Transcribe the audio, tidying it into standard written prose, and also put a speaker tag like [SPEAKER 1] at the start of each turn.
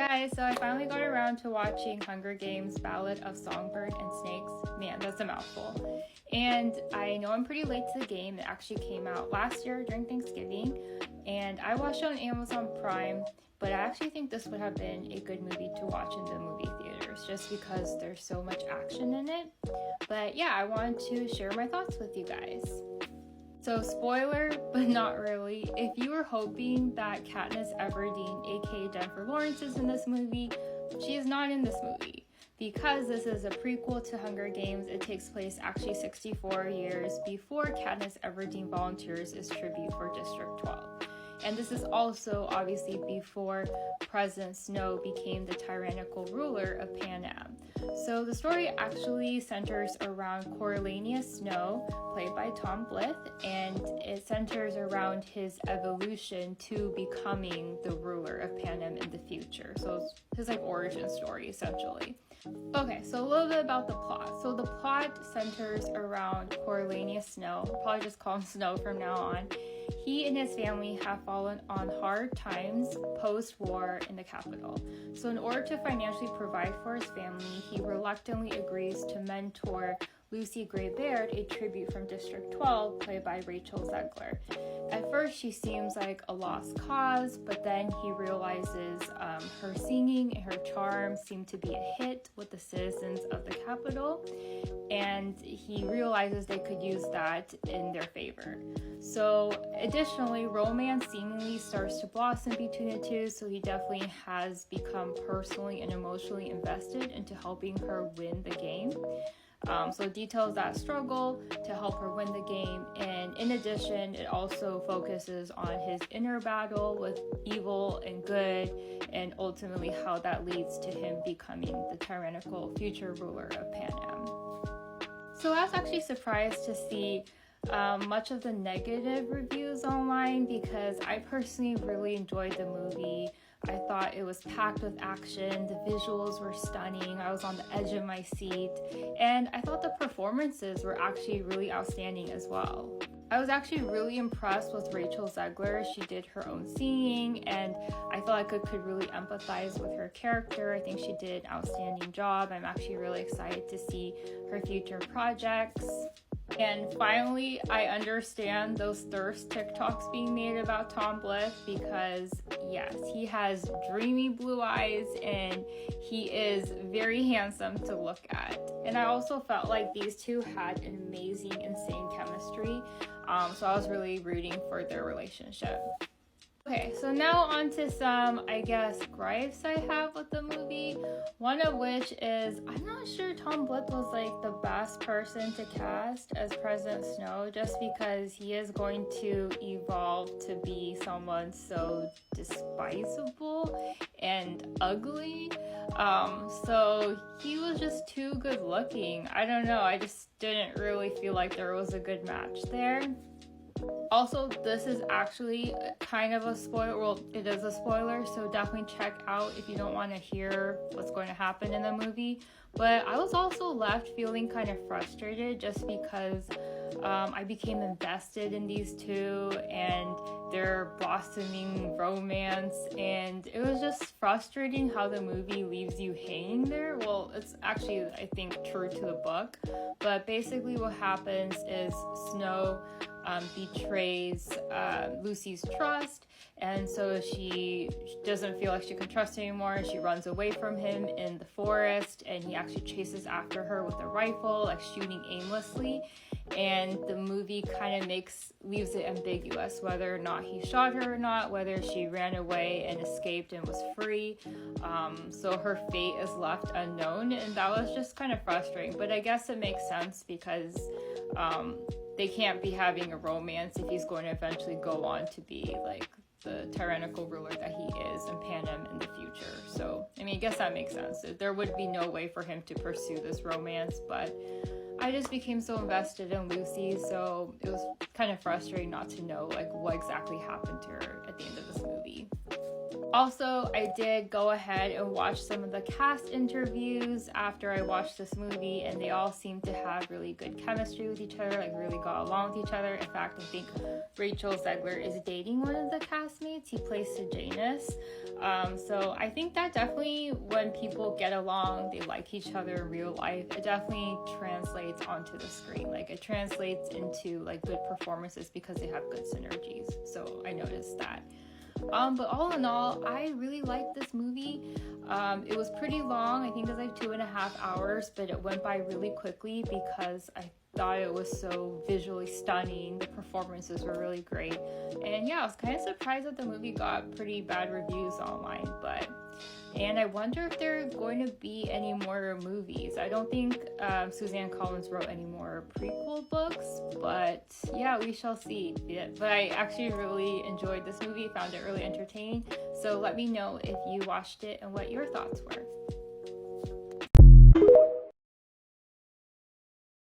[SPEAKER 1] Guys, so I finally got around to watching Hunger Games Ballad of Songbirds and Snakes. Man, that's a mouthful. And I know I'm pretty late to the game. It actually came out last year during Thanksgiving, and I watched it on Amazon Prime, but I actually think this would have been a good movie to watch in the movie theaters just because there's so much action in it. But yeah, I wanted to share my thoughts with you guys. So spoiler, but not really. If you were hoping that Katniss Everdeen, aka Jennifer Lawrence, is in this movie, she is not in this movie. Because this is a prequel to Hunger Games, it takes place actually 64 years before Katniss Everdeen volunteers as tribute for District 12. And this is also obviously before President Snow became the tyrannical ruler of Panem. So the story actually centers around Coriolanus Snow, played by Tom Blyth, and it centers around his evolution to becoming the ruler of Panem in the future. So it's his origin story essentially. Okay, so a little bit about the plot. So the plot centers around Coriolanus Snow. I'll probably just call him Snow from now on. He and his family have fallen on hard times post-war in the capital. So in order to financially provide for his family, he reluctantly agrees to mentor Lucy Greybeard, a tribute from District 12, played by Rachel Zegler. At first, she seems like a lost cause, but then he realizes her singing and her charm seem to be a hit with the citizens of the capital, and he realizes they could use that in their favor. So additionally, romance seemingly starts to blossom between the two, so he definitely has become personally and emotionally invested into helping her win the game. So it details that struggle to help her win the game, and in addition, it also focuses on his inner battle with evil and good, and ultimately how that leads to him becoming the tyrannical future ruler of Panem. So I was actually surprised to see much of the negative reviews online because I personally really enjoyed the movie. I thought it was packed with action, the visuals were stunning, I was on the edge of my seat, and I thought the performances were actually really outstanding as well. I was actually really impressed with Rachel Zegler. She did her own singing, and I felt like I could really empathize with her character. I think she did an outstanding job. I'm actually really excited to see her future projects. And finally, I understand those thirst TikToks being made about Tom Blyth because, yes, he has dreamy blue eyes and he is very handsome to look at. And I also felt like these two had an amazing, insane chemistry. So I was really rooting for their relationship. Okay, so now on to some, gripes I have with the movie. One of which is, I'm not sure Tom Blyth was the best person to cast as President Snow, just because he is going to evolve to be someone so despisable and ugly. So he was just too good looking. I don't know, I just didn't really feel like there was a good match there. Also, this is actually kind of a spoiler. Well, it is a spoiler, so definitely check out if you don't want to hear what's going to happen in the movie. But I was also left feeling kind of frustrated just because I became invested in these two and their blossoming romance, and it was just frustrating how the movie leaves you hanging there. Well, it's actually, I think, true to the book, but basically what happens is Snow betrays Lucy's trust, and so she doesn't feel like she can trust him anymore. She runs away from him in the forest, and he actually chases after her with a rifle, shooting aimlessly. And the movie kind of leaves it ambiguous whether or not he shot her or not, whether she ran away and escaped and was free. So her fate is left unknown, and that was just kind of frustrating. But I guess it makes sense because they can't be having a romance if he's going to eventually go on to be the tyrannical ruler that he is in Panem in the future. So, I guess that makes sense. There would be no way for him to pursue this romance, but I just became so invested in Lucy, so it was kind of frustrating not to know what exactly happened to her at the end of this movie. Also, I did go ahead and watch some of the cast interviews after I watched this movie, and they all seem to have really good chemistry with each other, like really got along with each other. In fact, I think Rachel Zegler is dating one of the castmates. He plays Sejanus. So I think that definitely when people get along, they like each other in real life, it definitely translates onto the screen. Like it translates into like good performances because they have good synergies. So I noticed that. But all in all, I really liked this movie. It was pretty long. I think it was like 2.5 hours, but it went by really quickly because I thought it was so visually stunning. The performances were really great. And yeah, I was kind of surprised that the movie got pretty bad reviews online, and I wonder if there are going to be any more movies. I don't think Suzanne Collins wrote any more prequel books, but yeah, we shall see. Yeah, but I actually really enjoyed this movie, found it really entertaining. So let me know if you watched it and what your thoughts were.